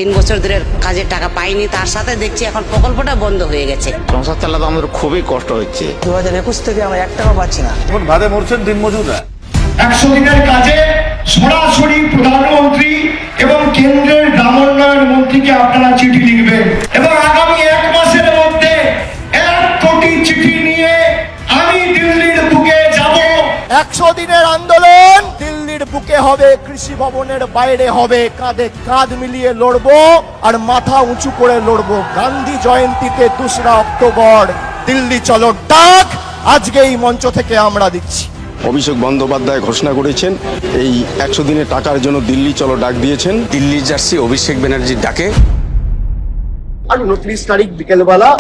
3 বছর ধরে কাজের টাকা পাইনি, তার সাথে দেখছি এখন প্রকল্পটা বন্ধ হয়ে গেছে। সংসার চালাতে আমাদের খুবই কষ্ট হচ্ছে। 2021 থেকে আমরা 1 টাকা পাচ্ছি না। এখন ভাদে মরছেন দিনমজুররা। 100 দিনের কাজে সরাসরি প্রধানমন্ত্রী এবং কেন্দ্রের গ্রামোন্নয়ন মন্ত্রীকে আপনারা চিঠি লিখবেন এবং আগামী 1 মাসের মধ্যে 1 কোটি চিঠি নিয়ে আমি দিল্লির বুকে যাব। 100 দিনের আন্দোলন দিল্লির বুকে হবে, কৃষি ভবনের বাইরে হবে, কাঁধে কাঁধ মিলিয়ে লড়বো আর মাথা উঁচু করে লড়বো। গান্ধী জয়ন্তীতে 2রা অক্টোবর দিল্লি চলো ডাক আজকে এই মঞ্চ থেকে আমরা দিচ্ছি। অভিষেক বন্দ্যোপাধ্যায় ঘোষণা করেছেন এই 100 দিনের টাকার জন্য দিল্লি চলো ডাক দিয়েছেন। দিল্লির জার্সি অভিষেক ব্যানার্জির ডাকে। আর 29 তারিখ বিকেলবেলা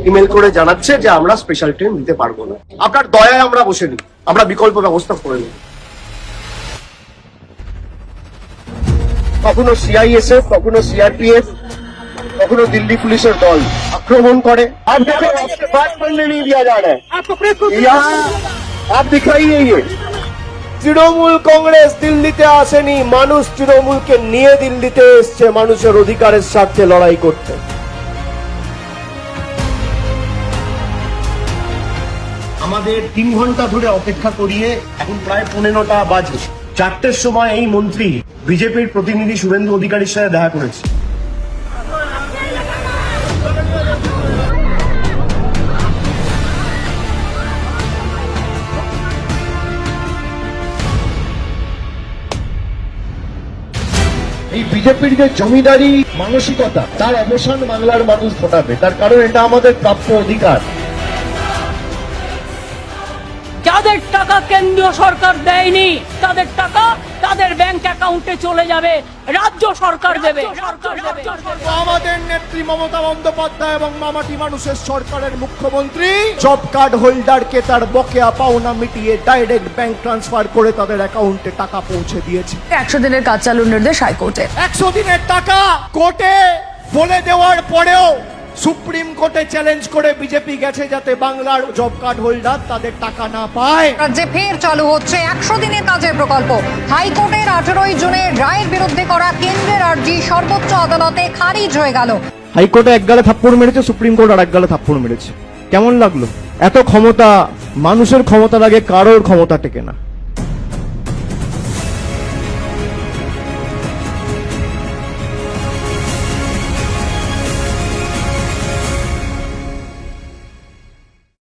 ইমেল করে জানাচ্ছে যে আমরা স্পেশাল ট্রেন দিতে পারবো না। আপনার দয়ায় আমরা বসে নিই, আমরা বিকল্প ব্যবস্থা করে নিই। কখনো সিআইএসএফ, কখনো সিআরপিএফ, কখনো দিল্লি পুলিশের দল আক্রমণ করে। আর দেখো आपके बात बनने नहीं दिया जा रहा है। आप दिखाइए ये তৃণমূল কংগ্রেস দিল্লিতে আসেনি, মানুষ তৃণমূলকে নিয়ে দিল্লিতে এসছে মানুষের অধিকারের স্বার্থে লড়াই করতে। আমাদের 3 ঘন্টা ধরে অপেক্ষা করিয়ে এখন প্রায় 15টা বাজে। 4টের সময় এই মন্ত্রী বিজেপির প্রতিনিধি শুভেন্দু অধিকারীর সাথে দেখা করেছে। এই বিজেপির যে জমিদারি মানসিকতা, তার অবসান বাংলার মানুষ ঘটাবে, তার কারণ এটা আমাদের প্রাপ্য অধিকার। যাদের টাকা কেন্দ্রীয় সরকার দেয়নি তাদের টাকা তাদের ব্যাংক অ্যাকাউন্টে চলে যাবে, রাজ্য সরকার দেবে। আমাদের নেত্রী মমতা বন্দ্যোপাধ্যায় এবং মামাটি মানুষের সরকারের মুখ্যমন্ত্রী জব কার্ড হোল্ডারকে তার বকেয়া পাওনা মিটিয়ে ডাইরেক্ট ব্যাংক ট্রান্সফার করে তাদের অ্যাকাউন্টে টাকা পৌঁছে দিয়েছে। 100 দিনের কাজ চালুর নির্দেশ হাইকোর্টে। 100 দিনের টাকা কোর্টে বলে দেওয়ার পরেও সুপ্রিম কোর্টে চ্যালেঞ্জ করে বিজেপি গেছে যাতে বাংলার জব কার্ড হোল্ডার তাদের টাকা না পায়। রাজ্যে ফের চালু হচ্ছে 100 দিনের কাজের প্রকল্প। হাইকোর্টের 18 জুনের রায়ের বিরুদ্ধে করা কেন্দ্রের আর্জি সর্বোচ্চ আদালতে খারিজ হয়ে গেল। হাইকোর্টে এক গালে থাপ্পড় মেরেছে, সুপ্রিম কোর্ট আর এক গালে থাপ্পড় মেরেছে। কেমন লাগলো? এত ক্ষমতা, মানুষের ক্ষমতা লাগে, কারোর ক্ষমতা টেকে না।